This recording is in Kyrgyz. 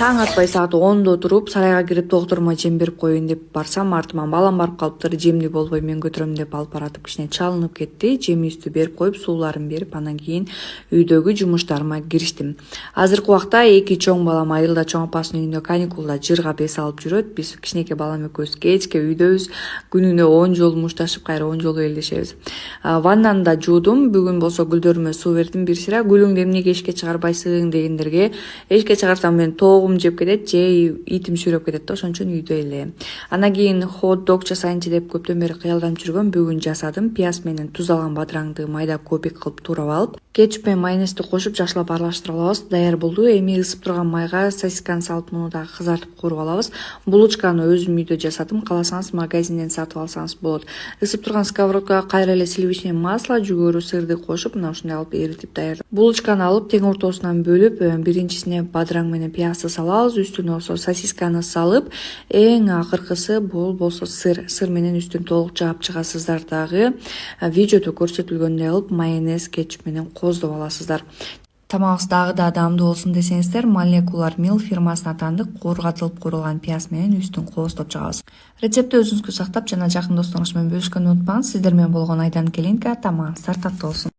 Таң атпай саат 10-да туруп, сарайга кирип доктурума жем берип коеюн деп барсам, артыман балам барып калыптыр. Жемди болбой мен көтөрөм деп алып баратып кичине чалынып кетти. Жемибизди берип коюп, сууларын берип, андан кийин үйдөгү жумуштарыма кириштим. Азыркы убакта эки чоң балам айылда чоң апасынын үйүндө каникулда жырга бес алып жүрөт. Биз кичинекей балам экөөбүз кечке үйдөбүз. Күнүнө 10 жолу мушташып, кайра 10 жолу элдешебиз. Ваннаны да жуудум. Бүгүн болсо гүлдөрүмө суу бердим. Бир сыра гүлүңдү эмнеге эшикке чыгарбайсың дегендерге, эшикке чыгарсам мен тоогум жеп кетет же итим сүйрөп кетет да, ошон үчүн үйдө эле. Андан кийин хот-дог жасайынчы деп көптөн бери кыялданып жүргөм. Бүгүн жасадым. Пияз менен туз алган бадыраңды майда кубик кылып туурап алып, кетчуп менен майонезди кошуп жакшылап аралаштырып алабыз. Даяр болду. Эми ысып турган майга сосисканы салып, муну да кызартып кууруп алабыз. Булочканы өзүм үйдө жасадым. Кааласаңыз магазинден сатып алсаңыз болот. Ысып турган сковородкага кайра эле сливочное масло, жүгөрү, сырды кошуп, мына ушундай алып эритип даярдап. Булочканы алып, тең ортосунан бөлүп, биринчисине бадыраң менен пиязды салабыз, үстүнө болсо сосисканы салып, эң акыркысы бул болсо сыр менен үстүн толук жаап чыгасыздар дагы. Видеодо көрсөтүлгөндөй кылып майонез, кетчуп менен коздоп аласыздар. Тамагыбыз дагы да даамдуу болсун десеңиздер, Molecular Meal фирмасына таандык куургатылып куурулган пияз менен үстүн кооздоп жагабыз. Рецептти өзүңүзгө сактап жана жакын досторуңуз менен бөлүшкөнгө унутпаңыз. Сиздер менен болгон Айдан Келинка, тамагыңыздар таттуу болсун.